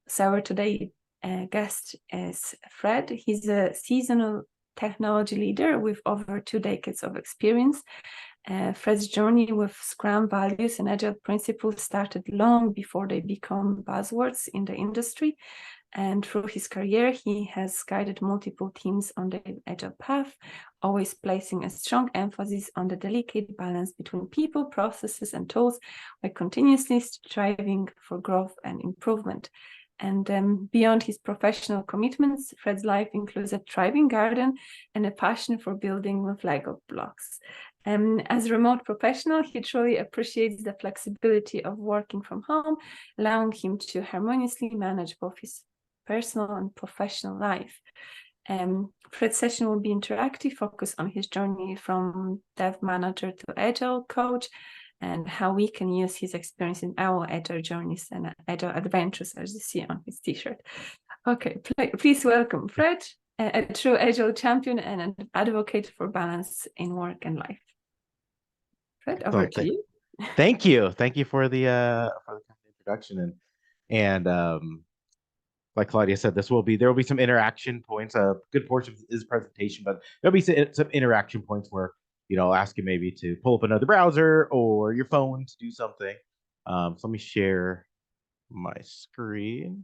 So our today guest is Fred. He's a seasonal technology leader with over 2 decades of experience. Fred's journey with Scrum values and Agile principles started long before they become buzzwords in the industry. And through his career, he has guided multiple teams on the Agile path, always placing a strong emphasis on the delicate balance between people, processes, and tools, while continuously striving for growth and improvement. And beyond his professional commitments, Fred's life includes a thriving garden and a passion for building with Lego blocks. As a remote professional, he truly appreciates the flexibility of working from home, allowing him to harmoniously manage both his personal and professional life. Fred's session will be interactive, focused on his journey from dev manager to Agile coach, and how we can use his experience in our Agile journeys and Agile adventures, as you see on his t-shirt. Okay, please welcome Fred, a true Agile champion and an advocate for balance in work and life. Fred, over to you. Thank you for the introduction, and like Claudia said, there will be some interaction points. A good portion is presentation, but there'll be some interaction points where I'll ask you maybe to pull up another browser or your phone to do something. So let me share my screen.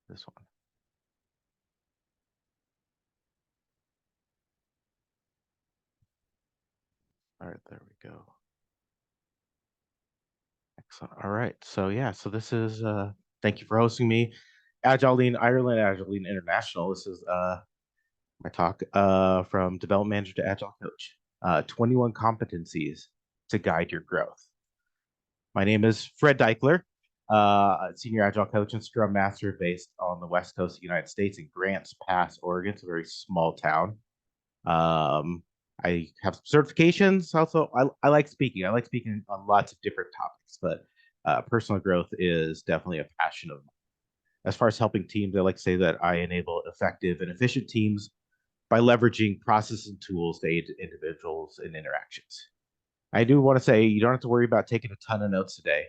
This one. All right, there we go. Excellent. All right. So yeah, so this is thank you for hosting me. Agile Lean Ireland, Agile Lean International. This is my talk from development manager to Agile coach. 21 competencies to guide your growth. My name is Fred Deichler, senior Agile coach and Scrum Master based on the West Coast of the United States in Grants Pass, Oregon. It's a very small town. I have some certifications. Also, I like speaking. I like speaking on lots of different topics, but personal growth is definitely a passion of mine. As far as helping teams, I like to say that I enable effective and efficient teams by leveraging processes and tools to aid individuals in interactions. I do want to say you don't have to worry about taking a ton of notes today.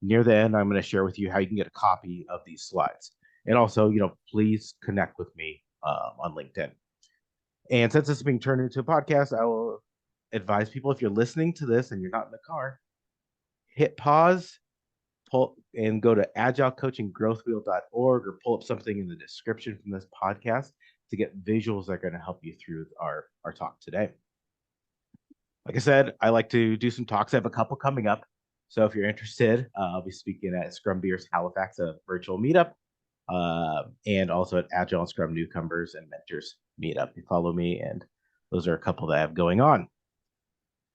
Near the end, I'm going to share with you how you can get a copy of these slides. And also, please connect with me on LinkedIn. And since this is being turned into a podcast, I will advise people, if you're listening to this and you're not in the car, hit pause, pull and go to agilecoachinggrowthwheel.org or pull up something in the description from this podcast to get visuals that are going to help you through our talk today. Like I said, I like to do some talks. I have a couple coming up. So if you're interested, I'll be speaking at Scrum Beers Halifax, a virtual meetup, and also at Agile and Scrum Newcomers and Mentors meetup. You follow me, and those are a couple that I have going on.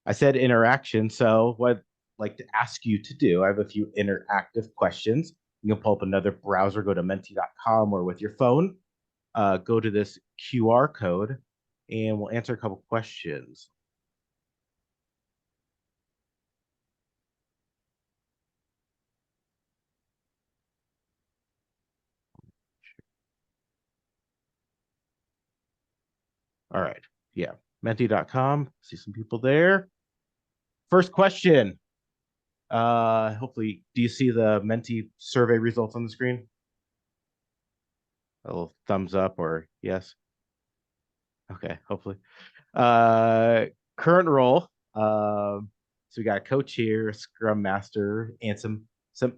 I said interaction, so what I'd like to ask you to do, I have a few interactive questions. You can pull up another browser, go to menti.com, or with your phone, go to this QR code, and we'll answer a couple questions. All right. Yeah. Menti.com. See some people there. First question. Hopefully, do you see the Menti survey results on the screen? A little thumbs up or yes? Okay, hopefully. Current role. So we got a coach here, a scrum master, and some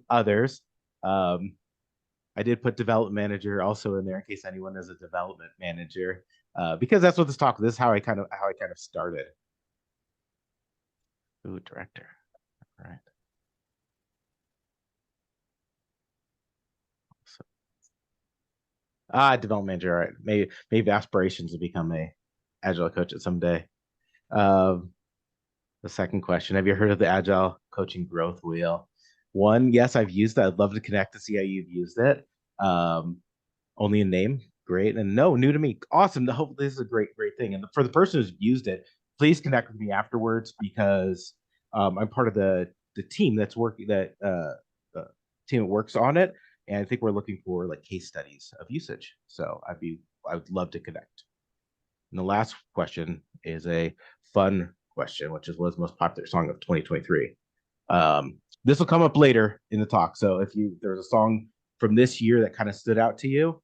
others. I did put development manager also in there in case anyone is a development manager. Because that's what this talk. This is how I kind of started. Ooh, director. All right. Development manager. All right. Maybe aspirations to become a Agile coach at some day. The second question: have you heard of the Agile Coaching Growth Wheel? One, yes, I've used it. I'd love to connect to see how you've used it. Only in name, great, and no, new to me. Awesome. Hopefully, this is a great thing. And for the person who's used it, please connect with me afterwards because I'm part of the team that's working team that works on it, and I think we're looking for like case studies of usage. So I would love to connect. And the last question is a fun question, which is what is the most popular song of 2023? this will come up later in the talk. So if there's a song from this year that kind of stood out to you,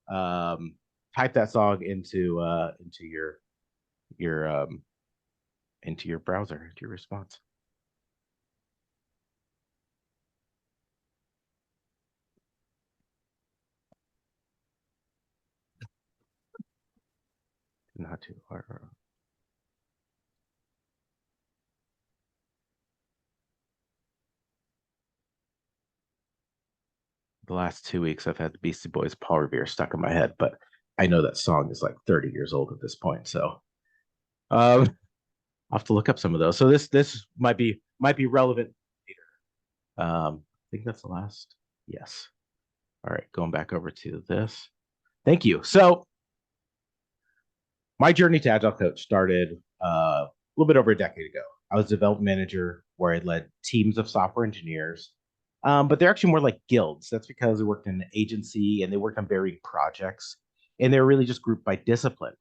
type that song into your into your browser, into your response. Not too hard. The last 2 weeks, I've had the Beastie Boys' Paul Revere stuck in my head, but I know that song is like 30 years old at this point. So I'll have to look up some of those. So this might be relevant later. I think that's the last. Yes. All right, going back over to this. Thank you. So my journey to Agile Coach started a little bit over a decade ago. I was a development manager where I led teams of software engineers, but they're actually more like guilds. That's because they worked in an agency and they worked on varying projects, and they're really just grouped by discipline.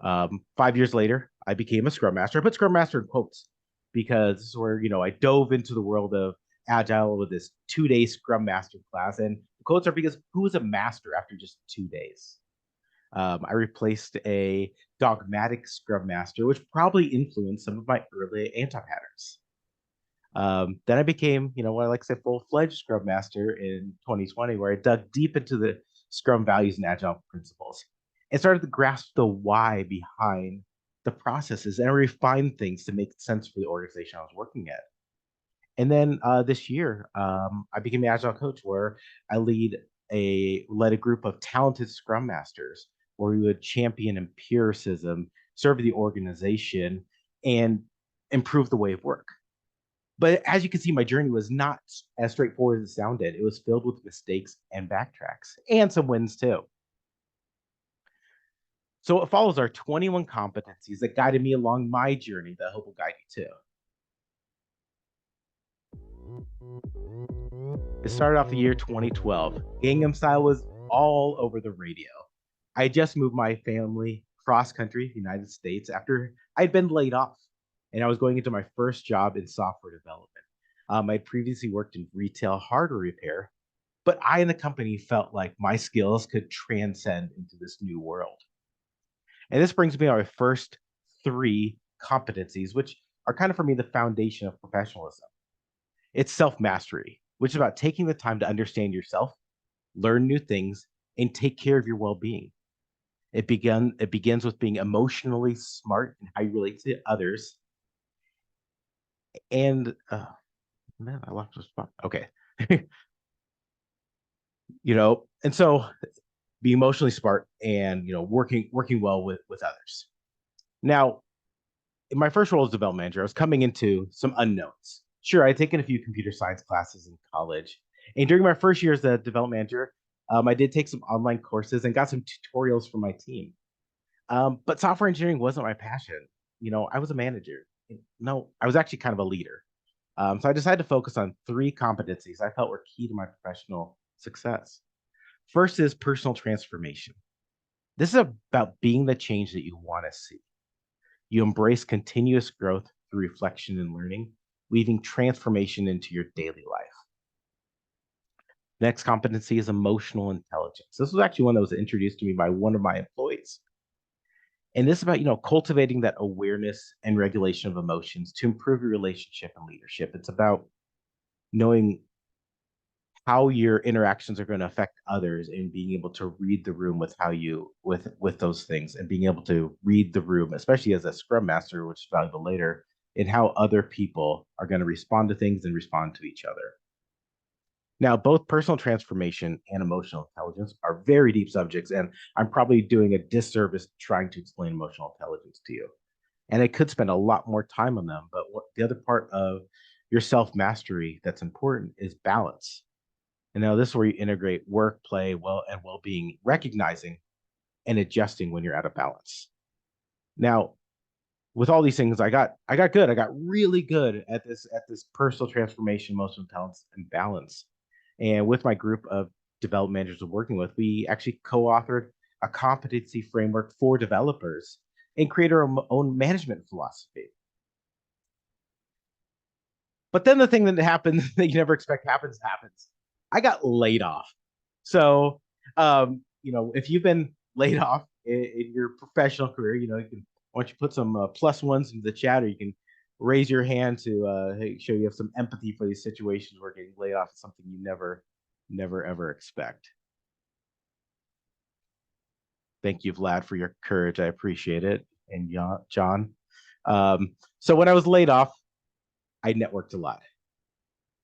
5 years later, I became a Scrum Master. I put Scrum Master in quotes because this is where I dove into the world of Agile with this 2-day Scrum Master class, and the quotes are because who is a master after just 2 days? I replaced a dogmatic Scrum Master, which probably influenced some of my early anti-patterns. Then I became, what I like to say, full-fledged Scrum Master in 2020, where I dug deep into the Scrum values and Agile principles and started to grasp the why behind the processes and refine things to make sense for the organization I was working at. And then this year, I became an Agile Coach, where I led a group of talented Scrum Masters, where we would champion empiricism, serve the organization, and improve the way of work. But as you can see, my journey was not as straightforward as it sounded. It was filled with mistakes and backtracks, and some wins too. So it follows our 21 competencies that guided me along my journey that I hope will guide you too. It started off the year 2012. Gangnam Style was all over the radio. I had just moved my family cross country, United States, after I'd been laid off, and I was going into my first job in software development. I'd previously worked in retail hardware repair, but I and the company felt like my skills could transcend into this new world. And this brings me to my first 3 competencies, which are kind of for me the foundation of professionalism. It's self-mastery, which is about taking the time to understand yourself, learn new things, and take care of your well-being. It begins with being emotionally smart in how you relate to others. And man, I lost the spot. Okay. And so be emotionally smart and working well with others. Now, in my first role as development manager, I was coming into some unknowns. Sure, I had taken a few computer science classes in college, and during my first year as a development manager, I did take some online courses and got some tutorials from my team. But software engineering wasn't my passion. I was a manager. No, I was actually kind of a leader. So I decided to focus on 3 competencies I felt were key to my professional success. First is personal transformation. This is about being the change that you want to see. You embrace continuous growth through reflection and learning, weaving transformation into your daily life. Next competency is emotional intelligence. This was actually one that was introduced to me by one of my employees. And this is about, cultivating that awareness and regulation of emotions to improve your relationship and leadership. It's about knowing how your interactions are going to affect others and being able to read the room with with those things, and being able to read the room, especially as a Scrum Master, which is valuable later, in how other people are going to respond to things and respond to each other. Now, both personal transformation and emotional intelligence are very deep subjects, and I'm probably doing a disservice trying to explain emotional intelligence to you. And I could spend a lot more time on them, but the other part of your self-mastery that's important is balance. And now this is where you integrate work, play, and well-being, recognizing and adjusting when you're out of balance. Now, with all these things, I got good. I got really good at this personal transformation, emotional intelligence, and balance. And with my group of development managers we're working with, we actually co-authored a competency framework for developers and created our own management philosophy. But then the thing that happens that you never expect happens. I got laid off. So, if you've been laid off in your professional career, you can, why don't you put some plus ones into the chat, or you can raise your hand to show you have some empathy for these situations where getting laid off is something you never, ever expect. Thank you, Vlad, for your courage. I appreciate it. And John. So when I was laid off, I networked a lot.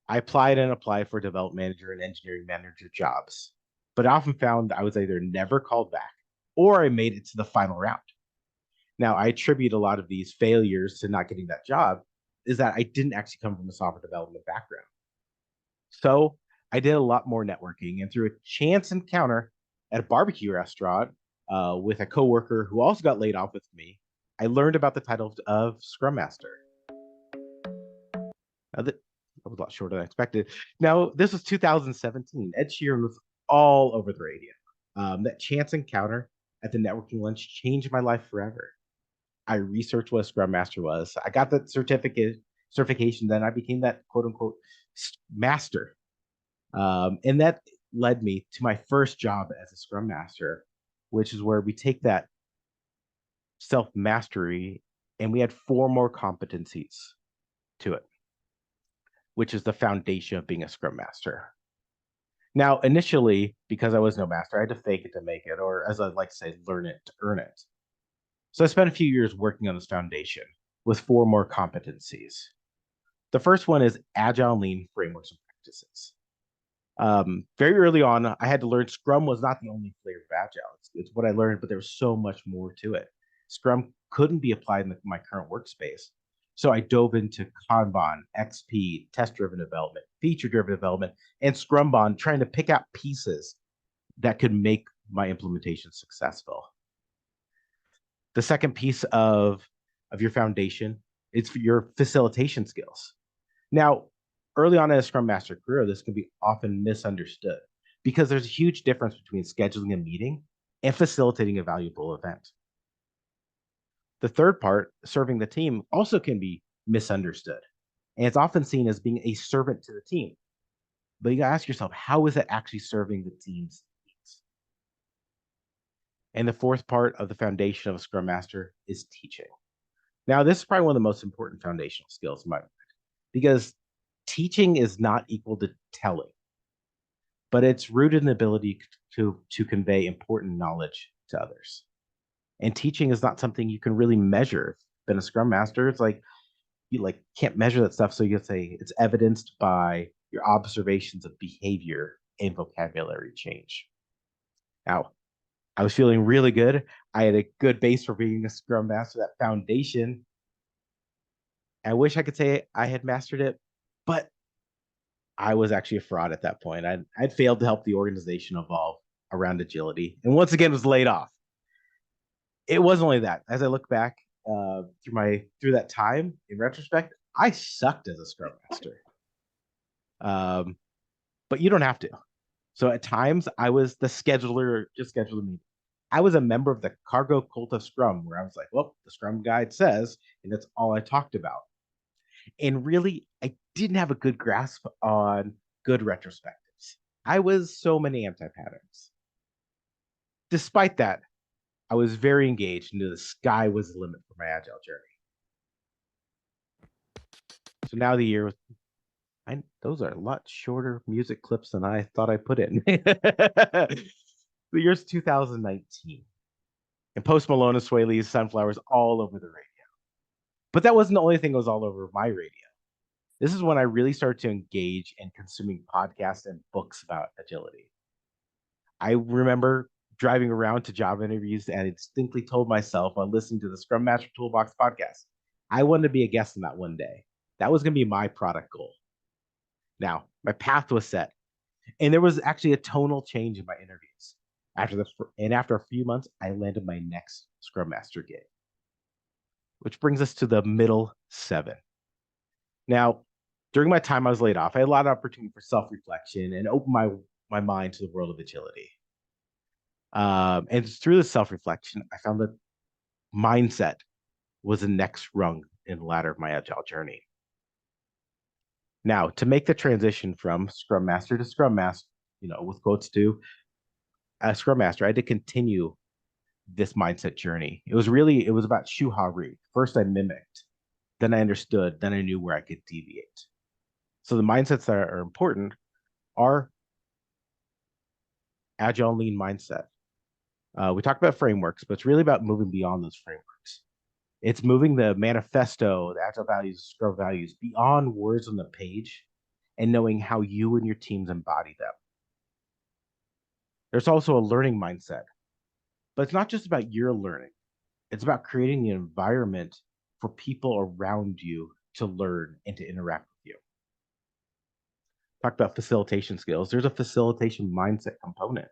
I applied for development manager and engineering manager jobs, but I often found I was either never called back or I made it to the final round. Now, I attribute a lot of these failures to not getting that job is that I didn't actually come from a software development background. So I did a lot more networking, and through a chance encounter at a barbecue restaurant with a coworker who also got laid off with me, I learned about the title of Scrum Master. Now, that was a lot shorter than I expected. Now, this was 2017. Ed Sheeran was all over the radio. That chance encounter at the networking lunch changed my life forever. I researched what a Scrum Master was. I got that certification. Then I became that quote unquote master. And that led me to my first job as a Scrum Master, which is where we take that self-mastery and we add 4 more competencies to it, which is the foundation of being a Scrum Master. Now, initially, because I was no master, I had to fake it to make it, or as I like to say, learn it to earn it. So I spent a few years working on this foundation with 4 more competencies. The first one is Agile Lean frameworks and practices. Very early on, I had to learn Scrum was not the only flavor of Agile. It's what I learned, but there was so much more to it. Scrum couldn't be applied in my current workspace. So I dove into Kanban, XP, test-driven development, feature-driven development, and Scrumban, trying to pick out pieces that could make my implementation successful. The second piece of your foundation is for your facilitation skills. Now, early on in a Scrum Master career, this can be often misunderstood because there's a huge difference between scheduling a meeting and facilitating a valuable event. The third part, serving the team, also can be misunderstood. And it's often seen as being a servant to the team. But you gotta ask yourself, how is it actually serving the team's needs? And the fourth part of the foundation of a Scrum Master is teaching. Now, this is probably one of the most important foundational skills in my mind, because teaching is not equal to telling, but it's rooted in the ability to convey important knowledge to others. And teaching is not something you can really measure. Been a Scrum Master, it's like you can't measure that stuff. So you could say it's evidenced by your observations of behavior and vocabulary change. Now, I was feeling really good. I had a good base for being a Scrum Master, that foundation. I wish I could say I had mastered it, but I was actually a fraud at that point. I'd failed to help the organization evolve around agility, and once again was laid off. It wasn't only that. As I look back through that time, in retrospect, I sucked as a Scrum Master. But you don't have to. So at times, I was the scheduler, just scheduled a meeting. I was a member of the cargo cult of Scrum, where I was like, well, the Scrum guide says, and that's all I talked about. And really, I didn't have a good grasp on good retrospectives. I was so many anti-patterns. Despite that, I was very engaged and knew the sky was the limit for my Agile journey. So now the year, those are a lot shorter music clips than I thought I put in. The year's 2019. And Post Malone and Sway Lee's Sunflowers all over the radio. But that wasn't the only thing that was all over my radio. This is when I really started to engage in consuming podcasts and books about agility. I remember driving around to job interviews and I distinctly told myself while listening to the Scrum Master Toolbox podcast, I wanted to be a guest on that one day. That was going to be my product goal. Now, my path was set, and there was actually a tonal change in my interviews. After a few months, I landed my next Scrum Master gig, which brings us to the middle 7. Now, during my time I was laid off, I had a lot of opportunity for self-reflection and open my mind to the world of agility. And through the self-reflection, I found that mindset was the next rung in the ladder of my Agile journey. Now, to make the transition from Scrum Master to Scrum Master, with quotes to a Scrum Master, I had to continue this mindset journey. It was about shuhari. First, I mimicked, then I understood, then I knew where I could deviate. So the mindsets that are important are agile lean mindset. We talked about frameworks, but it's really about moving beyond those frameworks. It's moving the manifesto, the agile values, Scrum values beyond words on the page and knowing how you and your teams embody them. There's also a learning mindset, but it's not just about your learning. It's about creating the environment for people around you to learn and to interact with you. Talk about facilitation skills. There's a facilitation mindset component.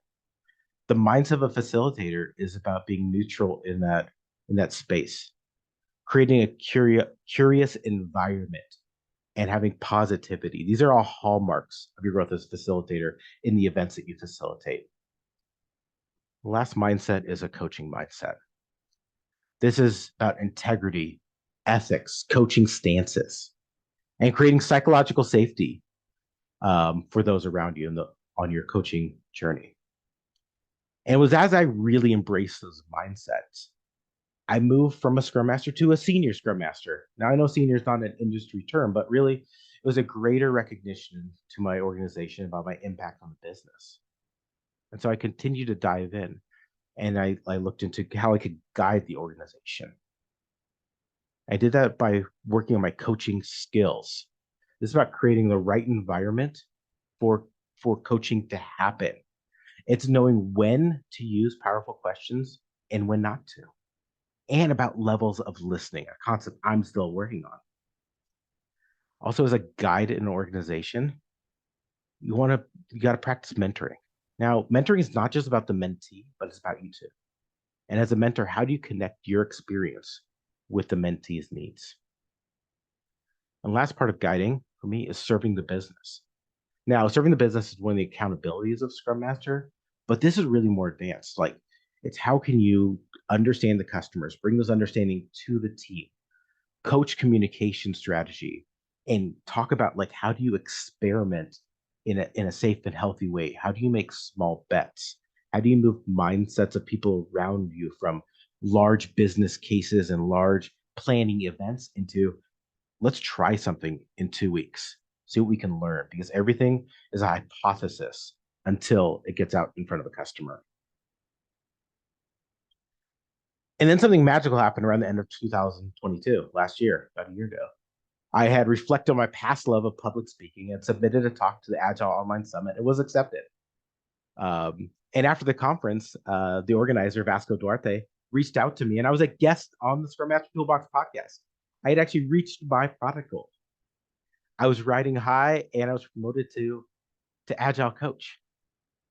The mindset of a facilitator is about being neutral in that space, creating a curious environment and having positivity. These are all hallmarks of your growth as a facilitator in the events that you facilitate. The last mindset is a coaching mindset. This is about integrity, ethics, coaching stances, and creating psychological safety for those around you on your coaching journey. And it was as I really embraced those mindsets, I moved from a Scrum Master to a senior Scrum Master. Now, I know senior is not an industry term, but really, it was a greater recognition to my organization about my impact on the business. And so I continued to dive in, and I looked into how I could guide the organization. I did that by working on my coaching skills. This is about creating the right environment for coaching to happen. It's knowing when to use powerful questions and when not to, and about levels of listening, a concept I'm still working on. Also, as a guide in an organization, you got to practice mentoring. Now, mentoring is not just about the mentee, but it's about you too. And as a mentor, how do you connect your experience with the mentee's needs? And last part of guiding for me is serving the business. Now, serving the business is one of the accountabilities of Scrum Master, but this is really more advanced. Like, it's how can you understand the customers, bring those understanding to the team, coach communication strategy, and talk about like how do you experiment in a safe and healthy way? How do you make small bets? How do you move mindsets of people around you from large business cases and large planning events into let's try something in 2 weeks, see what we can learn, because everything is a hypothesis until it gets out in front of a customer. And then something magical happened around the end of 2022, last year, about a year ago. I had reflected on my past love of public speaking and submitted a talk to the Agile Online Summit. It was accepted. And after the conference, the organizer, Vasco Duarte, reached out to me, and I was a guest on the Scrum Master Toolbox podcast. I had actually reached my product goal. I was riding high, and I was promoted to Agile Coach,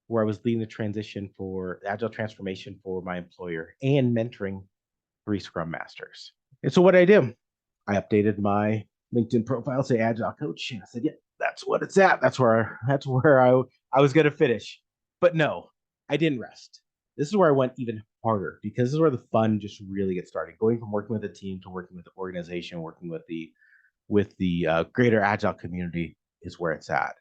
where I was leading the transition for Agile transformation for my employer and mentoring 3 Scrum Masters. And so what did I do? I updated my LinkedIn profile, say Agile Coach, and I said, yeah, that's what it's at. That's where I was going to finish. But no, I didn't rest. This is where I went even harder, because this is where the fun just really gets started. Going from working with a team to working with the organization, working with the greater Agile community is where it's at.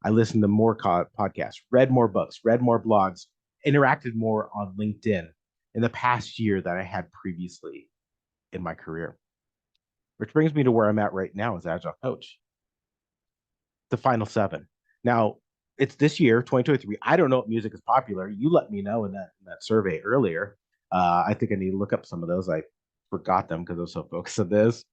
I listened to more podcasts, read more books, read more blogs, interacted more on LinkedIn in the past year than I had previously in my career. Which brings me to where I'm at right now as Agile Coach. The final 7. Now, it's this year, 2023. I don't know what music is popular. You let me know in that survey earlier. I think I need to look up some of those. I forgot them because I was so focused on this.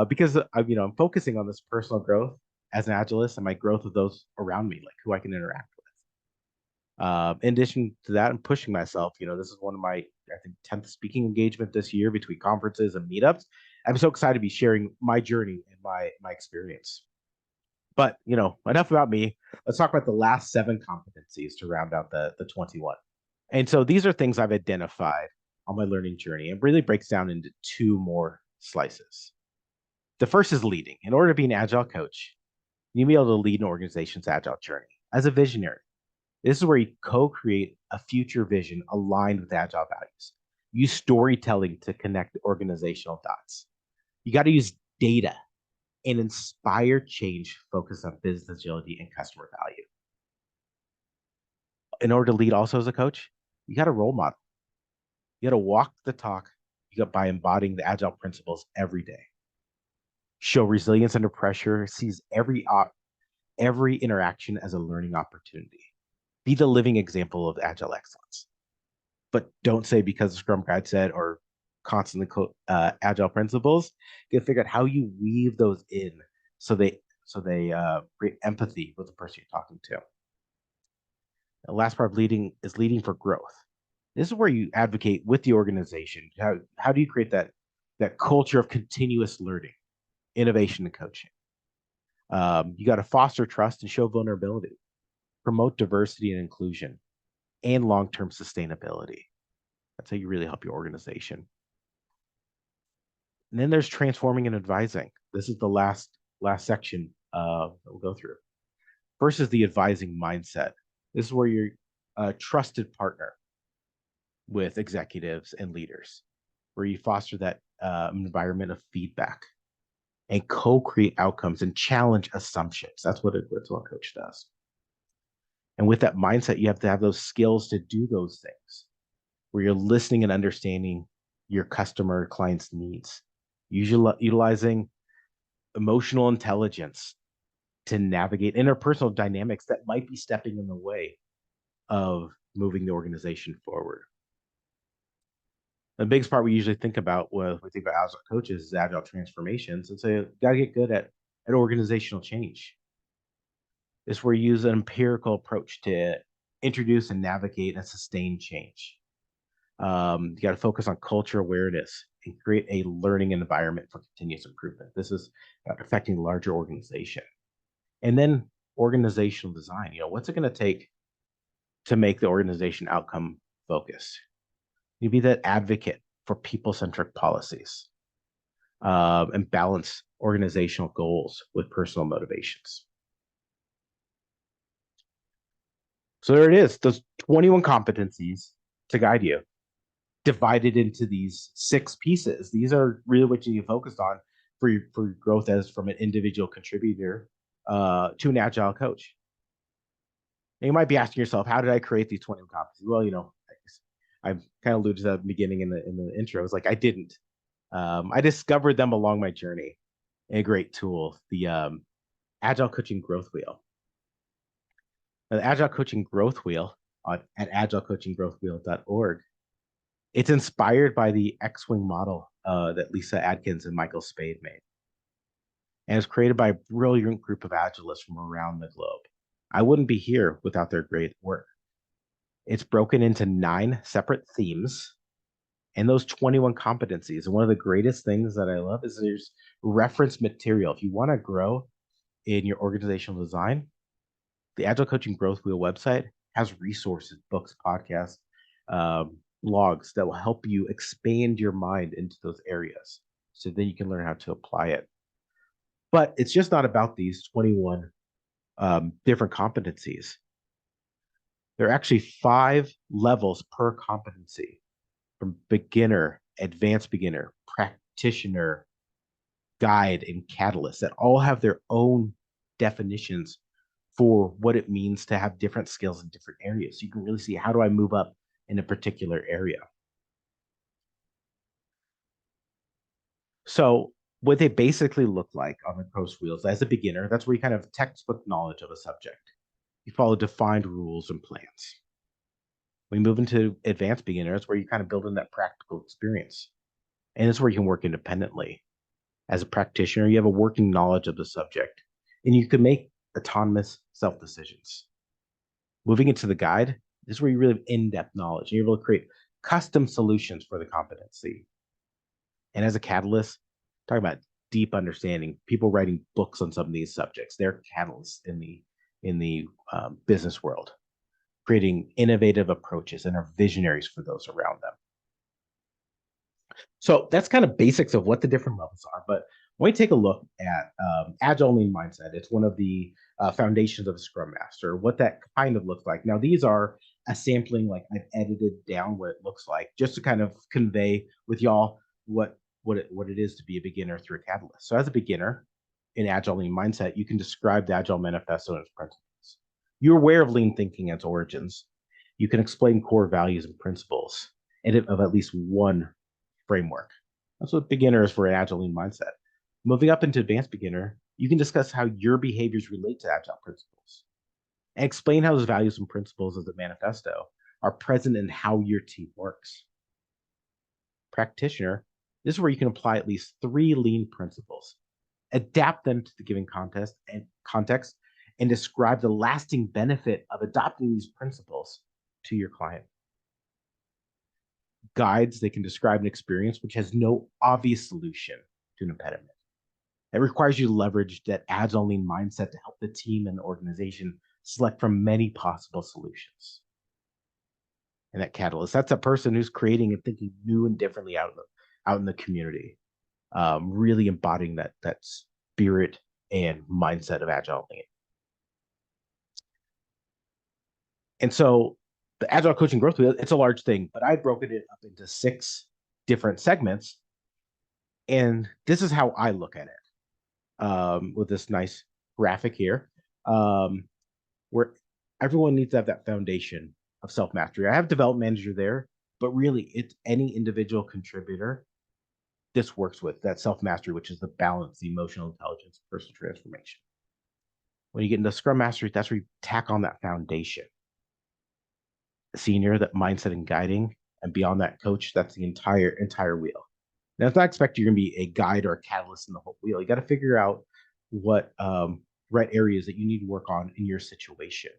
Because I'm focusing on this personal growth as an Agilist and my growth of those around me, like who I can interact with. In addition to that, I'm pushing myself. This is one of my, I think, 10th speaking engagement this year between conferences and meetups. I'm so excited to be sharing my journey and my experience. But, enough about me. Let's talk about the last 7 competencies to round out the 21. And so these are things I've identified on my learning journey. It really breaks down into 2 more slices. The first is leading. In order to be an Agile coach, you need to be able to lead an organization's Agile journey as a visionary. This is where you co-create a future vision aligned with Agile values. Use storytelling to connect organizational dots. You got to use data and inspire change focused on business agility and customer value. In order to lead also as a coach, you got a role model. You got to walk the talk by embodying the agile principles every day. Show resilience under pressure, sees every interaction as a learning opportunity. Be the living example of agile excellence. But don't say because the Scrum Guide said or constantly quote agile principles. You can figure out how you weave those in so they create empathy with the person you're talking to. The last part of leading is leading for growth. This is where you advocate with the organization. How do you create that culture of continuous learning, innovation, and coaching? You got to foster trust and show vulnerability, promote diversity and inclusion, and long-term sustainability. That's how you really help your organization. And then there's transforming and advising. This is the last section that we'll go through. First is the advising mindset. This is where you're a trusted partner with executives and leaders, where you foster that environment of feedback and co-create outcomes and challenge assumptions. That's what a coach does. And with that mindset, you have to have those skills to do those things, where you're listening and understanding your customer client's needs, utilizing emotional intelligence to navigate interpersonal dynamics that might be stepping in the way of moving the organization forward. The biggest part we usually think about when we think about agile coaches is agile transformations, and so you got to get good at organizational change. This is where you use an empirical approach to introduce and navigate and sustain change. You got to focus on culture awareness and create a learning environment for continuous improvement. This is affecting larger organization. And then organizational design. What's it going to take to make the organization outcome focused? You be that advocate for people-centric policies and balance organizational goals with personal motivations. So there it is, those 21 competencies to guide you, divided into these 6 pieces. These are really what you need to focus on for your growth as from an individual contributor to an agile coach. And you might be asking yourself, how did I create these 21 competencies? Well, I kind of alluded to that at the beginning in the intro. It was like I didn't. I discovered them along my journey. A great tool, the Agile Coaching Growth Wheel. The Agile Coaching Growth Wheel at agilecoachinggrowthwheel.org. It's inspired by the X-Wing model that Lisa Adkins and Michael Spade made. And it's created by a brilliant group of agilists from around the globe. I wouldn't be here without their great work. It's broken into 9 separate themes and those 21 competencies. And one of the greatest things that I love is there's reference material. If you want to grow in your organizational design, the Agile Coaching Growth Wheel website has resources, books, podcasts, blogs that will help you expand your mind into those areas so then you can learn how to apply it. But it's just not about these 21 different competencies. There are actually 5 levels per competency, from beginner, advanced beginner, practitioner, guide, and catalyst, that all have their own definitions for what it means to have different skills in different areas. So you can really see, how do I move up in a particular area? So what they basically look like on the coach wheels, as a beginner, that's where you kind of have textbook knowledge of a subject. You follow defined rules and plans. When you move into advanced beginner, that's where you kind of build in that practical experience. And it's where you can work independently. As a practitioner, you have a working knowledge of the subject, and you can make autonomous self-decisions. Moving into the guide, this is where you really have in-depth knowledge, and you're able to create custom solutions for the competency. And as a catalyst, talking about deep understanding, people writing books on some of these subjects, they're catalysts in the business world, creating innovative approaches and are visionaries for those around them. So that's kind of basics of what the different levels are. But when we take a look at Agile Lean Mindset, it's one of the foundations of a Scrum Master, what that kind of looks like. Now, these are a sampling, like I've edited down what it looks like, just to kind of convey with y'all what it is to be a beginner through a catalyst. So as a beginner, in Agile Lean Mindset, you can describe the Agile Manifesto and its principles. You're aware of lean thinking and its origins. You can explain core values and principles and of at least one framework. That's what beginner is for an Agile Lean Mindset. Moving up into advanced beginner, you can discuss how your behaviors relate to Agile principles and explain how those values and principles of the manifesto are present in how your team works. Practitioner, this is where you can apply at least 3 lean principles, adapt them to the given context, and describe the lasting benefit of adopting these principles to your client. Guides, they can describe an experience which has no obvious solution to an impediment. It requires you to leverage that Agile Lean mindset to help the team and the organization select from many possible solutions. And that catalyst, that's a person who's creating and thinking new and differently out in the community, really embodying that spirit and mindset of Agile Lean. And so the Agile Coaching Growth Wheel, it's a large thing, but I've broken it up into 6 different segments. And this is how I look at it, with this nice graphic here, where everyone needs to have that foundation of self-mastery. I have development manager there, but really it's any individual contributor this works with, that self-mastery, which is the balance, the emotional intelligence, personal transformation. When you get into Scrum Mastery, that's where you tack on that foundation. Senior, that mindset and guiding, and beyond that, coach, that's the entire wheel. Now, it's not expected you're going to be a guide or a catalyst in the whole wheel. You got to figure out what right areas that you need to work on in your situation.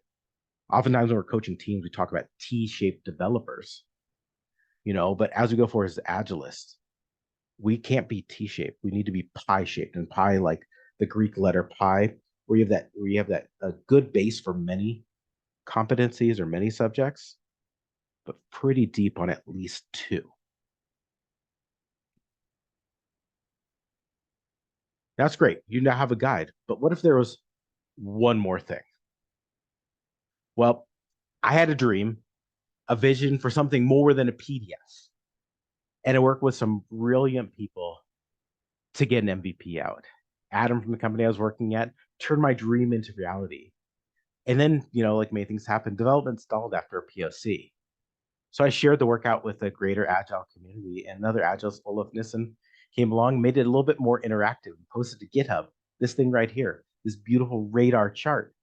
Oftentimes when we're coaching teams, we talk about T-shaped developers, but as we go forward as agilists, we can't be T-shaped. We need to be pie-shaped, and pie, like the Greek letter pi, where you have that a good base for many competencies or many subjects, but pretty deep on at least 2. That's great. You now have a guide, but what if there was one more thing? Well, I had a dream, a vision for something more than a PDF. And I worked with some brilliant people to get an MVP out. Adam from the company I was working at turned my dream into reality. And then, like many things happen, development stalled after a POC. So I shared the workout with the greater Agile community, and another Agile Olaf Nissen came along, made it a little bit more interactive, posted to GitHub, this thing right here, this beautiful radar chart.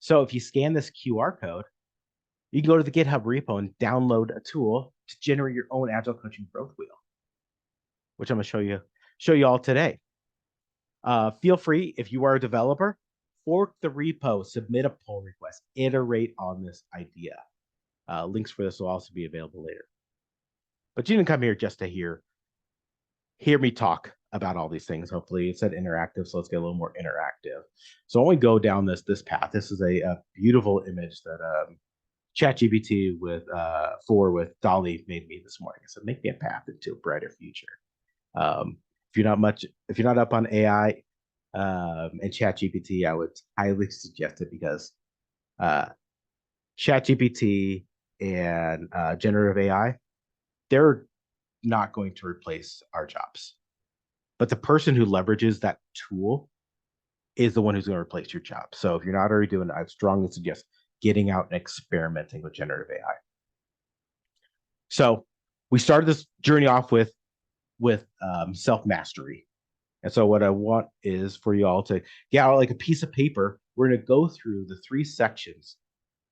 So if you scan this QR code, you can go to the GitHub repo and download a tool to generate your own Agile Coaching Growth Wheel, which I'm going to show you all today. Feel free, if you are a developer, fork the repo, submit a pull request, iterate on this idea. Links for this will also be available later. But you didn't come here just to hear me talk about all these things. Hopefully it said interactive, so let's get a little more interactive. So when we go down this path, this is a beautiful image that ChatGPT with Dolly made me this morning. So make me a path into a brighter future. If you're not up on AI and ChatGPT, I would highly suggest it, because ChatGPT and generative AI, they're not going to replace our jobs. But the person who leverages that tool is the one who's going to replace your job. So if you're not already doing it, I strongly suggest getting out and experimenting with generative AI. So we started this journey off with self-mastery. And so what I want is for you all to get out like a piece of paper. We're going to go through the 3 sections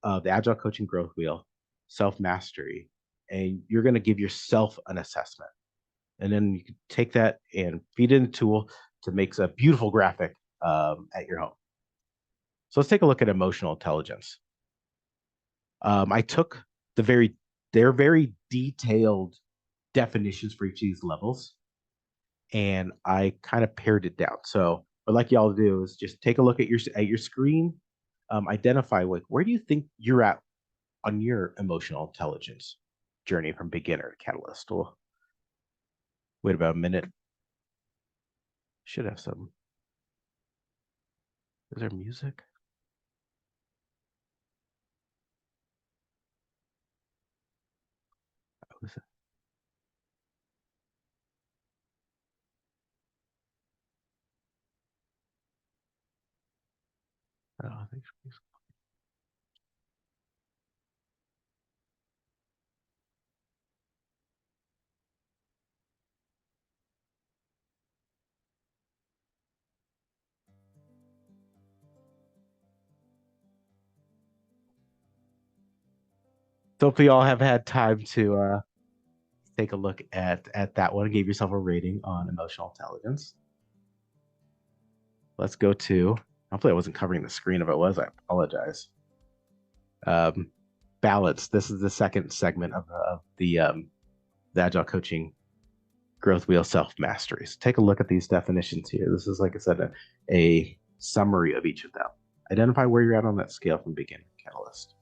of the Agile Coaching Growth Wheel, self-mastery, and you're going to give yourself an assessment. And then you can take that and feed it in the tool to make a beautiful graphic at your home. So let's take a look at emotional intelligence. I took they're very detailed definitions for each of these levels, and I kind of pared it down. So what I'd like y'all to do is just take a look at your screen, identify where do you think you're at on your emotional intelligence journey from beginner to catalyst. We'll wait about a minute. Should have some. Is there music? What is it? So hopefully you all have had time to take a look at that one and gave yourself a rating on emotional intelligence. Let's go to, hopefully I wasn't covering the screen. If it was, I apologize. Balance. This is the second segment of the Agile Coaching Growth Wheel Self-Mastery. So take a look at these definitions here. This is, like I said, a summary of each of them. Identify where you're at on that scale from beginning catalyst.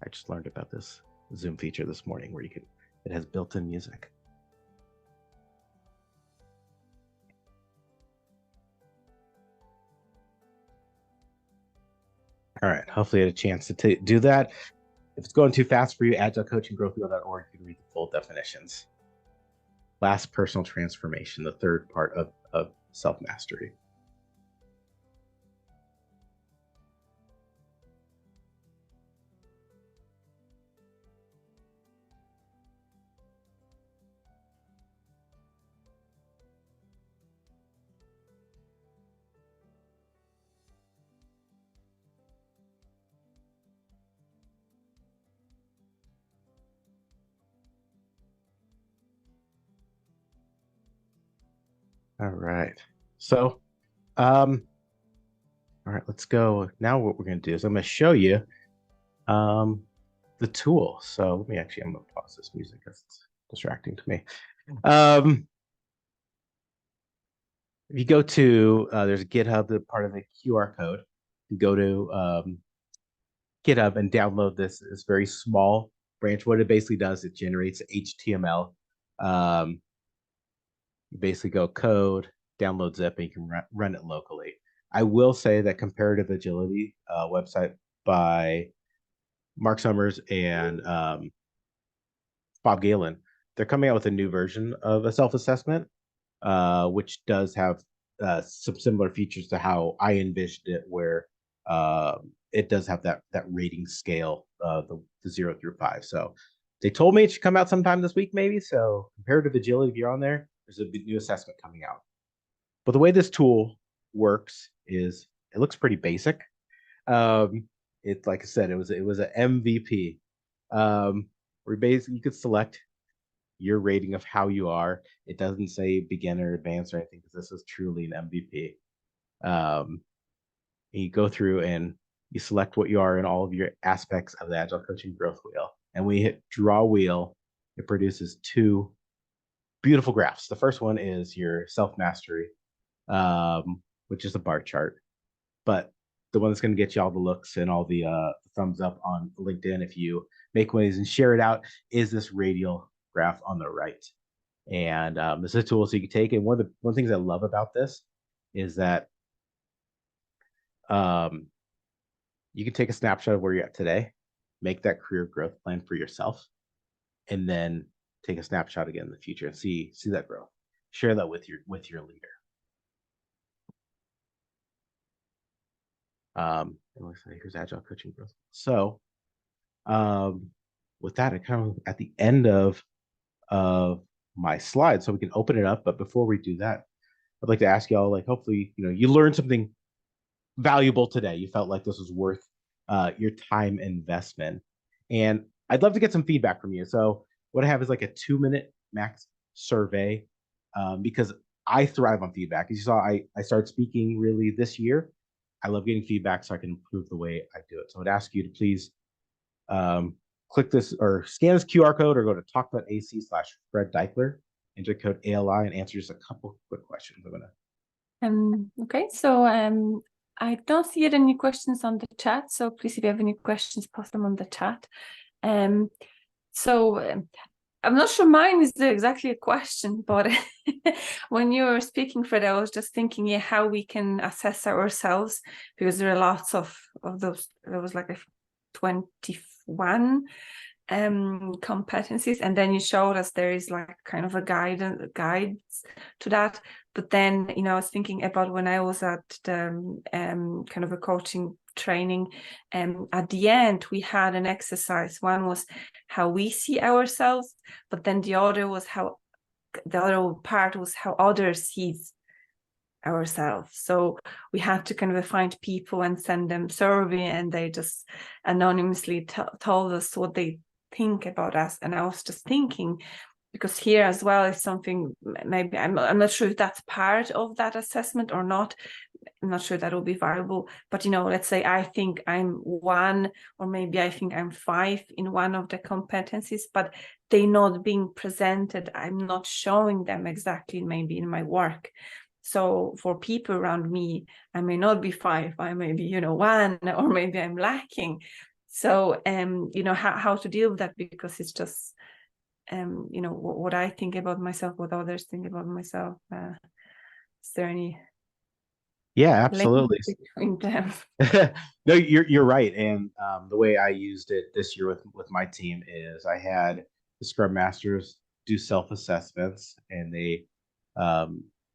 I just learned about this Zoom feature this morning where it has built-in music. All right, hopefully you had a chance to do that. If it's going too fast for you, agilecoachinggrowthwheel.org, you can read the full definitions. Last, personal transformation, the third part of self-mastery. All right. So, all right, let's go. Now what we're going to do is I'm going to show you the tool. So I'm going to pause this music because it's distracting to me. If you go to, there's a GitHub, the part of the QR code. You go to GitHub and download this very small branch. What it basically does, it generates HTML. You basically go code, download zip, and you can run it locally. I will say that Comparative Agility website by Mark Summers and Bob Galen, they're coming out with a new version of a self-assessment, which does have some similar features to how I envisioned it, where it does have that rating scale, the 0 through 5. So they told me it should come out sometime this week, maybe. So Comparative Agility, if you're on there, there's a new assessment coming out. But the way this tool works is it looks pretty basic. It's like I said, it was an MVP. Where basically you could select your rating of how you are. It doesn't say beginner, advanced, or anything, because this is truly an MVP. You go through and you select what you are in all of your aspects of the Agile Coaching Growth Wheel. And when you hit Draw Wheel, it produces 2 beautiful graphs. The first one is your self-mastery, which is a bar chart. But the one that's going to get you all the looks and all the thumbs up on LinkedIn, if you make one of these and share it out, is this radial graph on the right. And this is a tool so you can take it. One of the things I love about this is that you can take a snapshot of where you're at today, make that career growth plan for yourself, and then take a snapshot again in the future and see that growth. Share that with your leader. And let's say here's Agile Coaching Growth. So with that, I kind of at the end of my slide, so we can open it up. But before we do that, I'd like to ask y'all, like, hopefully, you learned something valuable today. You felt like this was worth your time investment. And I'd love to get some feedback from you. So what I have is like a 2-minute max survey, because I thrive on feedback. As you saw, I started speaking really this year. I love getting feedback so I can improve the way I do it. So I'd ask you to please click this or scan this QR code or go to talk.ac/Fred Deichler, enter code ALI, and answer just a couple quick questions. Okay, so I don't see any questions on the chat. So please, if you have any questions, post them on the chat. I'm not sure mine is exactly a question, but when you were speaking, Fred, I was just thinking, how we can assess ourselves, because there are lots of those. There was like a 21 competencies, and then you showed us there is like kind of a guides to that. But then, I was thinking about when I was at the kind of a coaching training, at the end we had an exercise. One was how we see ourselves, but then the other part was how others sees ourselves. So we had to kind of find people and send them survey, and they just anonymously told us what they think about us. And I was just thinking, because here as well is something, maybe I'm not sure if that's part of that assessment or not. I'm not sure that will be viable, but let's say I think I'm 1, or maybe I think I'm 5 in one of the competencies, but they not being presented, I'm not showing them exactly maybe in my work. So for people around me, I may not be 5, I may be 1, or maybe I'm lacking. So how to deal with that, because it's just what I think about myself, what others think about myself. Is there any absolutely. link between them? No, you're right. And the way I used it this year with my team is I had the Scrum Masters do self-assessments, and they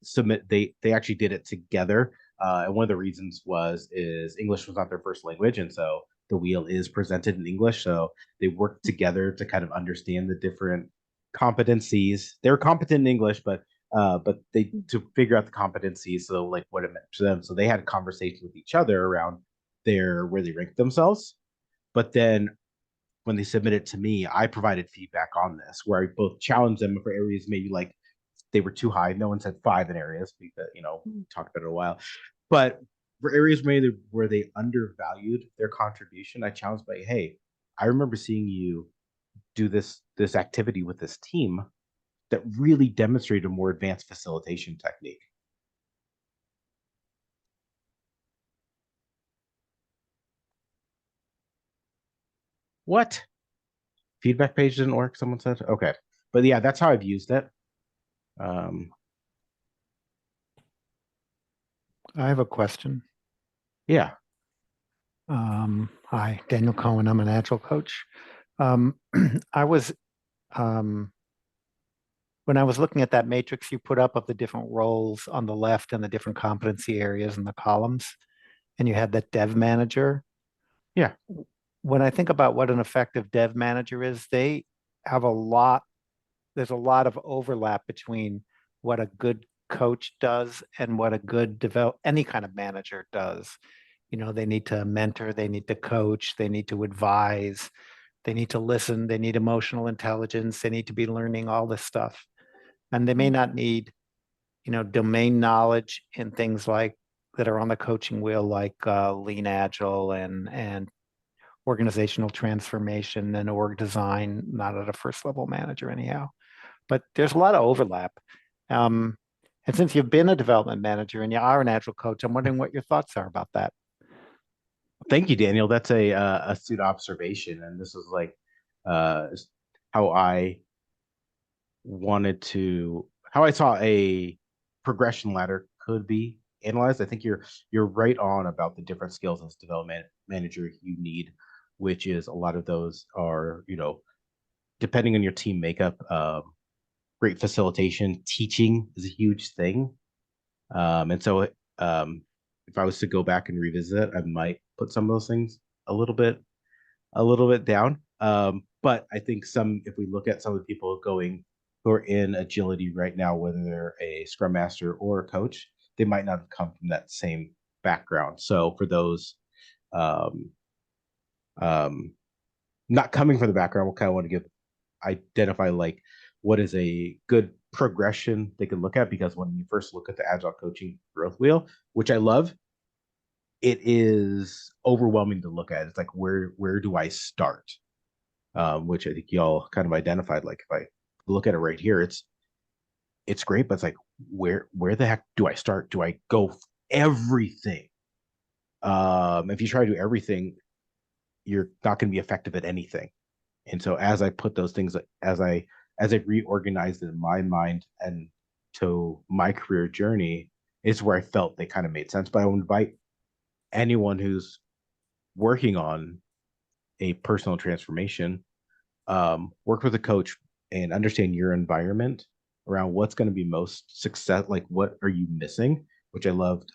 submit. They actually did it together. And one of the reasons is English was not their first language, and so the wheel is presented in English. So they worked together to kind of understand the different competencies. They're competent in English, but they to figure out the competencies, so like what it meant to them. So they had conversations with each other around where they ranked themselves. But then when they submitted to me, I provided feedback on this, where I both challenged them for areas maybe like they were too high. No one said 5 in areas, because talked about it a while. But for areas where they undervalued their contribution, I challenged by, hey, I remember seeing you do this activity with this team that really demonstrated a more advanced facilitation technique. What? Feedback page didn't work, someone said? Okay. But yeah, that's how I've used it. I have a question. Yeah. Hi, Daniel Cohen. I'm an Agile coach. I was when I was looking at that matrix you put up of the different roles on the left and the different competency areas in the columns, and you had that dev manager. Yeah. When I think about what an effective dev manager is, they have there's a lot of overlap between what a good coach does and what a good any kind of manager does. They need to mentor, they need to coach, they need to advise, they need to listen, they need emotional intelligence, they need to be learning all this stuff. And they may not need, domain knowledge in things like that are on the coaching wheel, like lean agile and organizational transformation and org design, not at a first level manager anyhow. But there's a lot of overlap. And since you've been a development manager and you are an Agile coach, I'm wondering what your thoughts are about that. Thank you, Daniel. That's a astute observation, and this is like how I saw a progression ladder could be analyzed. I think you're right on about the different skills as development manager you need, which is a lot of those are depending on your team makeup. Great facilitation, teaching is a huge thing, and so if I was to go back and revisit it, I might put some of those things a little bit down. But I think if we look at some of the people who are in agility right now, whether they're a scrum master or a coach, they might not have come from that same background. So for those not coming from the background, we'll kind of want to identify like what is a good progression they can look at, because when you first look at the Agile Coaching Growth Wheel, which I love, it is overwhelming to look at. It's like, where do I start? Which I think y'all kind of identified. Like, if I look at it right here, it's great, but it's like, where the heck do I start? Do I go everything? If you try to do everything, you're not going to be effective at anything. And so as I put those things, as I reorganized it in my mind and to my career journey, is where I felt they kind of made sense. But I would invite anyone who's working on a personal transformation work with a coach and understand your environment around what's going to be most success. Like, what are you missing? Which I loved,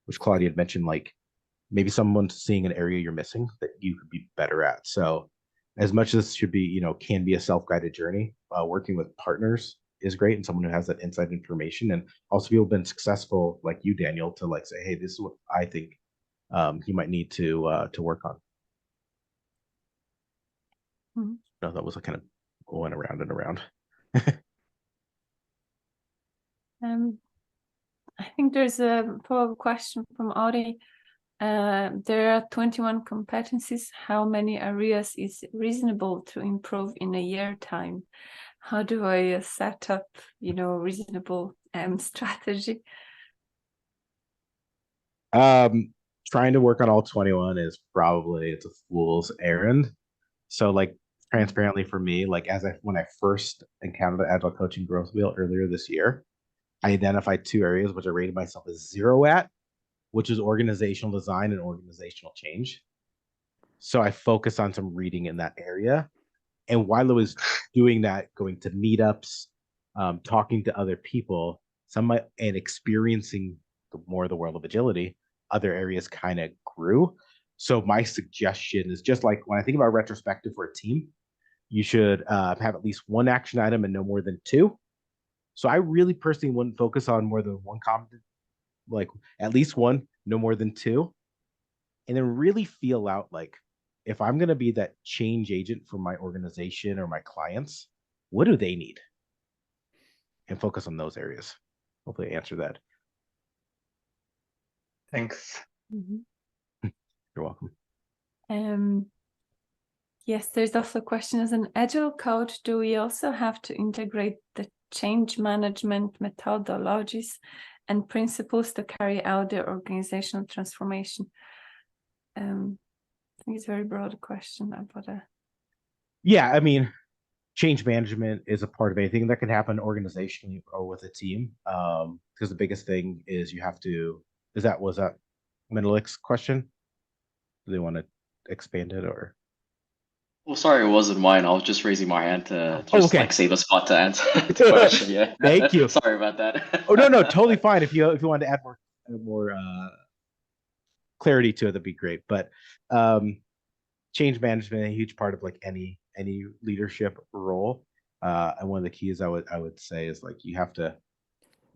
which Claudia had mentioned, like maybe someone's seeing an area you're missing that you could be better at. So as much as this should be, can be a self-guided journey, working with partners is great, and someone who has that inside information, and also people have been successful like you, Daniel, to like say, hey, this is what I think you might need to work on. Mm-hmm. No, that was like kind of going around and around. I think there's a follow-up question from Audie. There are 21 competencies. How many areas is reasonable to improve in a year time? How do I set up, reasonable strategy? Trying to work on all 21 is it's a fool's errand. So like transparently for me, like when I first encountered the Agile Coaching Growth Wheel earlier this year, I identified 2 areas which I rated myself as 0 at, which is organizational design and organizational change. So I focused on some reading in that area. And while I was doing that, going to meetups, talking to other people, and experiencing more of the world of agility, other areas kind of grew. So my suggestion is just like when I think about retrospective for a team, you should have at least 1 action item and no more than 2. So I really personally wouldn't focus on more than 1 competent, like at least 1, no more than 2, and then really feel out like if I'm going to be that change agent for my organization or my clients, what do they need? And focus on those areas. Hopefully I answer that. Thanks. Mm-hmm. You're welcome. Yes, there's also a question, as an Agile coach, do we also have to integrate the change management methodologies and principles to carry out the organizational transformation? I think it's a very broad question. Yeah, I mean, change management is a part of anything that can happen organizationally or with a team. Because the biggest thing is was that Menelik's question? Do they want to expand it or? Well, sorry, it wasn't mine. I was just raising my hand to okay. like save a spot to answer the question. Yeah. Thank you. Sorry about that. Oh no, totally fine. If you wanted to add more clarity to it, that'd be great. But change management is a huge part of like any leadership role. And one of the keys I would say is like you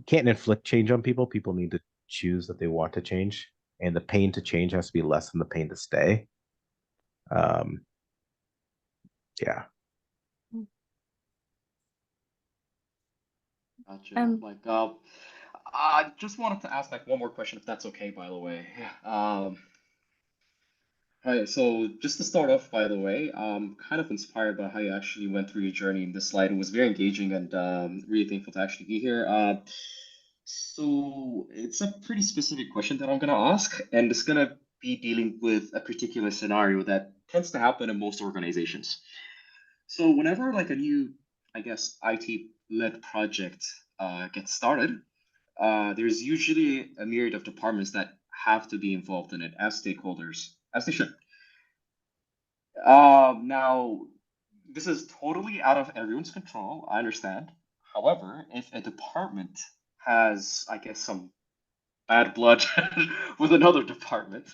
can't inflict change on people. People need to choose that they want to change, and the pain to change has to be less than the pain to stay. Yeah. Gotcha. I just wanted to ask like one more question, if that's okay, by the way. Hi, so just to start off, by the way, I'm kind of inspired by how you actually went through your journey in this slide. It was very engaging and really thankful to actually be here. So it's a pretty specific question that I'm going to ask, and it's going to be dealing with a particular scenario that tends to happen in most organizations. So whenever like a new, I guess, IT-led project gets started, there's usually a myriad of departments that have to be involved in it as stakeholders, as they should. Now, this is totally out of everyone's control, I understand. However, if a department has, I guess, some bad blood with another department,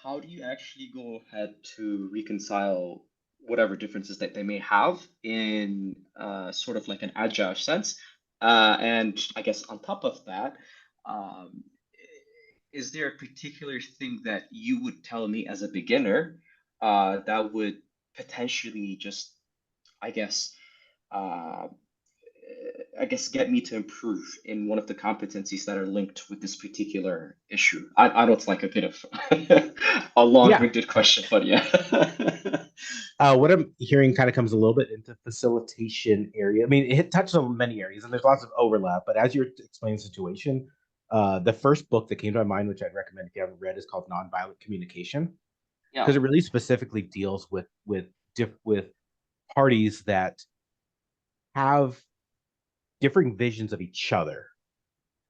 how do you actually go ahead to reconcile whatever differences that they may have in sort of like an agile sense? And I guess on top of that, um, is there a particular thing that you would tell me as a beginner that would potentially just, I guess, uh, get me to improve in one of the competencies that are linked with this particular issue? I know it's like a bit of a long-winded question, but yeah. What I'm hearing kind of comes a little bit into facilitation area. I mean, it touches on many areas, and there's lots of overlap. But as you're explaining the situation, the first book that came to my mind, which I'd recommend if you haven't read, is called Nonviolent Communication, because it really specifically deals with parties that have differing visions of each other,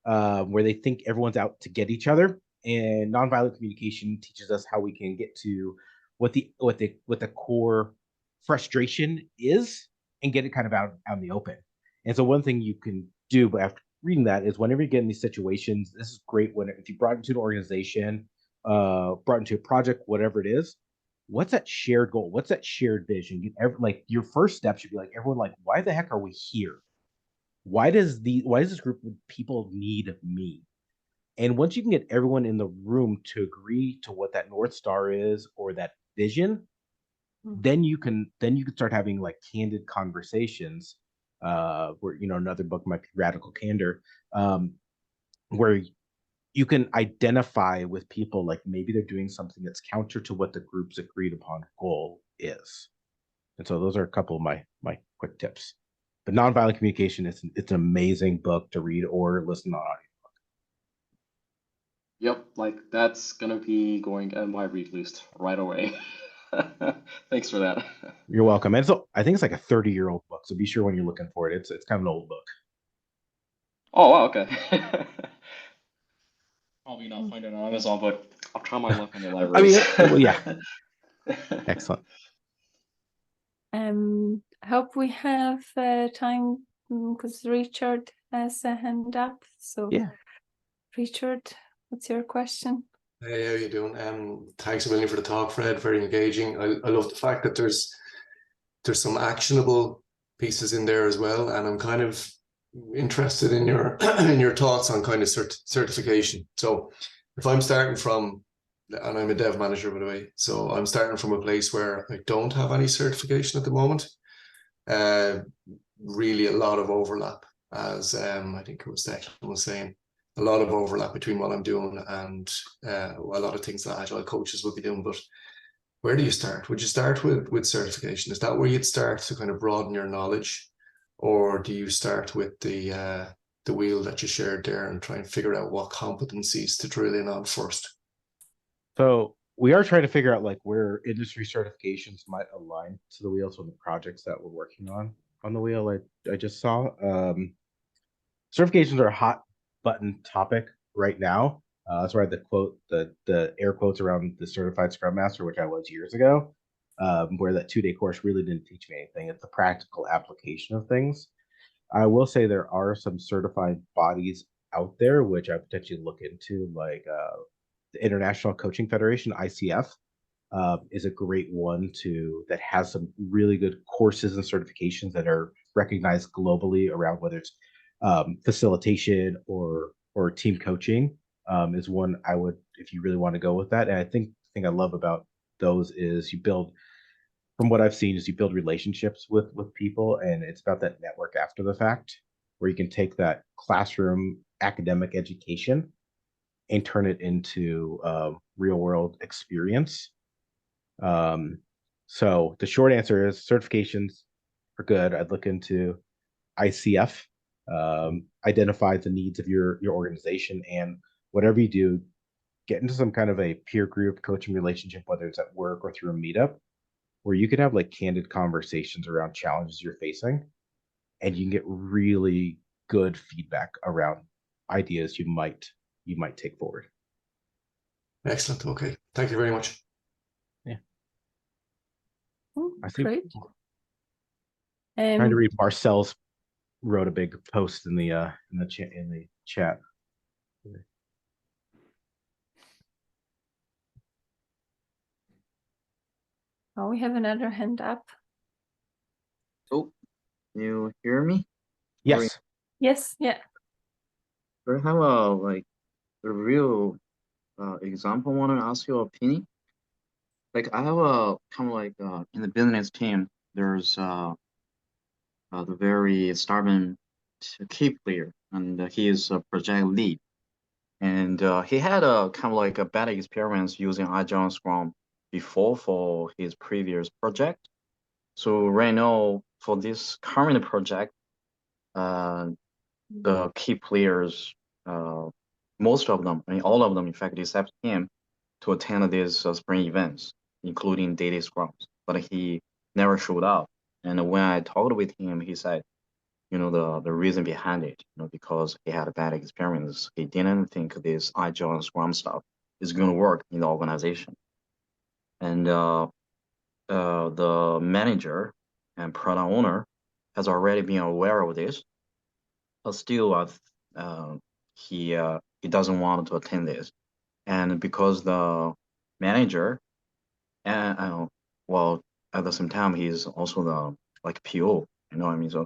where they think everyone's out to get each other. And nonviolent communication teaches us how we can get to what the core frustration is and get it kind of out in the open. And so one thing you can do after reading that is whenever you get in these situations, this is great if you brought into an organization, brought into a project, whatever it is, what's that shared goal? What's that shared vision? Like your first step should be like, everyone, like, why the heck are we here? Why does this group of people need me? And once you can get everyone in the room to agree to what that North Star is or that vision, then you can start having like candid conversations. Where another book might be Radical Candor, where you can identify with people like maybe they're doing something that's counter to what the group's agreed upon goal is. And so those are a couple of my quick tips. But Nonviolent Communication, it's an amazing book to read or listen on audio. Yep, like that's gonna be going on my read list right away. Thanks for that. You're welcome. And so I think it's like a 30-year-old book, so be sure when you're looking for it. It's kind of an old book. Oh wow, okay. Probably not find it on Amazon, but I'll try my luck on the libraries. Well, yeah. Excellent. I hope we have time because Richard has a hand up. So Yeah. Richard, what's your question? Hey, how you doing? Thanks a million for the talk, Fred. Very engaging. I love the fact that there's some actionable pieces in there as well, and I'm kind of interested in your in your thoughts on kind of certification. So if I'm starting from, and I'm a dev manager, by the way, so I'm starting from a place where I don't have any certification at the moment. Really a lot of overlap, as I think it was Deichler was saying, a lot of overlap between what I'm doing and a lot of things that Agile coaches will be doing. But where do you start? Would you start with certification? Is that where you'd start to kind of broaden your knowledge, or do you start with the wheel that you shared there and try and figure out what competencies to drill in on first? So we are trying to figure out like where industry certifications might align to the wheel. So the projects that we're working on the wheel, I just saw. Certifications are a hot button topic right now. That's why the quote, the air quotes around the certified Scrum Master, which I was years ago, where that 2-day course really didn't teach me anything. It's the practical application of things. I will say there are some certified bodies out there, which I potentially look into, like the International Coaching Federation, ICF, is a great one that has some really good courses and certifications that are recognized globally around whether it's facilitation or team coaching, is one I would, if you really want to go with that. And I think the thing I love about those is you build, from what I've seen, is you build relationships with people, and it's about that network after the fact, where you can take that classroom academic education and turn it into real world experience. So the short answer is certifications are good. I'd look into ICF, identify the needs of your organization, and whatever you do, get into some kind of a peer group coaching relationship, whether it's at work or through a meetup, where you can have like candid conversations around challenges you're facing, and you can get really good feedback around ideas you might take forward. Excellent. Okay. Thank you very much. Yeah. Oh, I think great. trying to read Marcel's wrote a big post in the chat. Oh, we have another hand up. Oh, you hear me? Yes. Yes, yeah. I have a real example. Want to ask your opinion? Like I have a kind of like in the business team, there's the very stubborn key player, and he is a project lead, and he had a kind of like a bad experience using Agile Scrum before for his previous project. So right now for this current project, the key players, most of them, I mean all of them, in fact, except him, to attend these spring events, including daily scrums. But he never showed up. And when I talked with him, he said, the reason behind it, because he had a bad experience. He didn't think this Agile Scrum stuff is going to work in the organization. and the manager and product owner has already been aware of this, but still he doesn't want to attend this, and because the manager and well, at the same time he's also the like PO, you know what I mean? So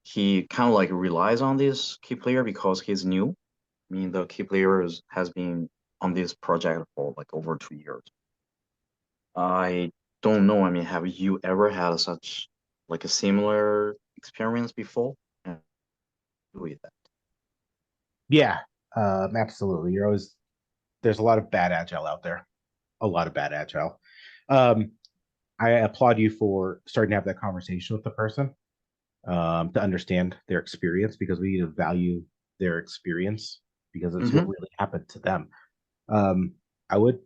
he kind of like relies on this key player because he's new. I mean, the key player has been on this project for like over 2 years. I don't know. I mean, have you ever had such like a similar experience before? And with that. Yeah, absolutely. There's a lot of bad agile out there, a lot of bad agile. I applaud you for starting to have that conversation with the person, to understand their experience, because we need to value their experience because it's what really happened to them. I would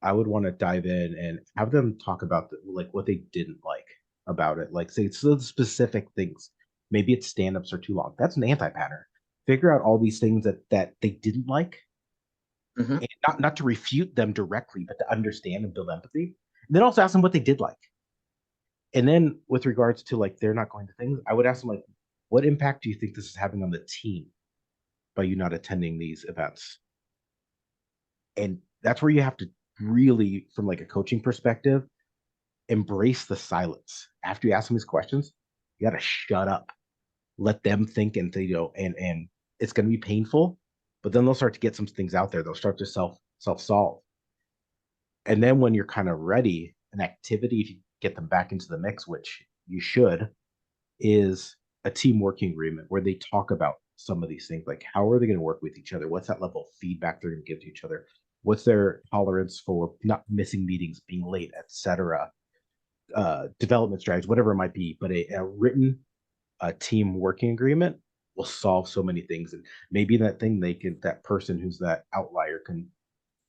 want to dive in and have them talk about like what they didn't like about it. Like say some specific things. Maybe it's stand-ups are too long. That's an anti-pattern. Figure out all these things that they didn't like, and not to refute them directly, but to understand and build empathy. And then also ask them what they did like. And then with regards to like they're not going to things, I would ask them like, what impact do you think this is having on the team by you not attending these events? And that's where you have to really, from like a coaching perspective, embrace the silence. After you ask them these questions, you got to shut up, let them think, and and it's going to be painful, but then they'll start to get some things out there. They'll start to self-solve. And then when you're kind of ready, an activity, if you get them back into the mix, which you should, is a team working agreement where they talk about some of these things, like how are they going to work with each other? What's that level of feedback they're going to give to each other? What's their tolerance for not missing meetings, being late, etc. Development strategies, whatever it might be. But a written team working agreement will solve so many things. And maybe that person who's that outlier can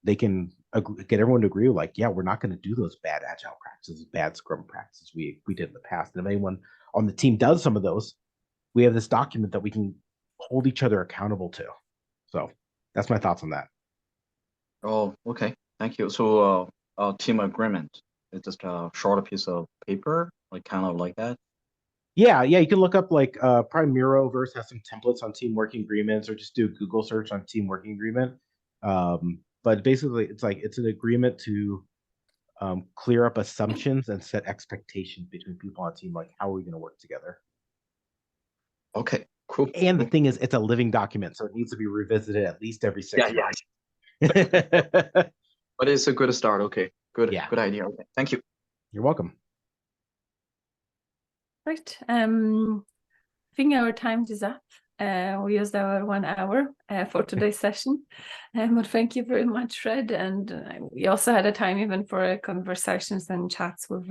get everyone to agree, like, yeah, we're not going to do those bad agile practices, bad scrum practices we did in the past. And if anyone on the team does some of those, we have this document that we can hold each other accountable to. So that's my thoughts on that. Oh, okay. Thank you. So team agreement, it's just a short piece of paper, like kind of like that. Yeah, you can look up like probably Miroverse has some templates on team working agreements, or just do a Google search on team working agreement. But basically, it's an agreement to clear up assumptions and set expectations between people on a team. Like, how are we going to work together? Okay, cool. And the thing is, it's a living document, so it needs to be revisited at least every 6 months. But it's a good start. Okay, good. Yeah. Good idea. Okay, thank you. You're welcome. Right. I think our time is up. We used our 1 hour for today's session. But thank you very much, Fred. And we also had a time even for conversations and chats with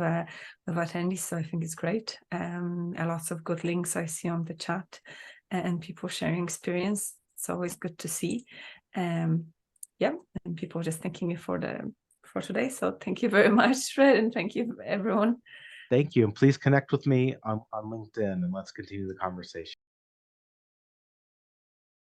attendees. So I think it's great. Lots of good links I see on the chat and people sharing experience. It's always good to see. And people just thanking you for today. So thank you very much, Fred, and thank you everyone. Thank you. And please connect with me on LinkedIn, and let's continue the conversation.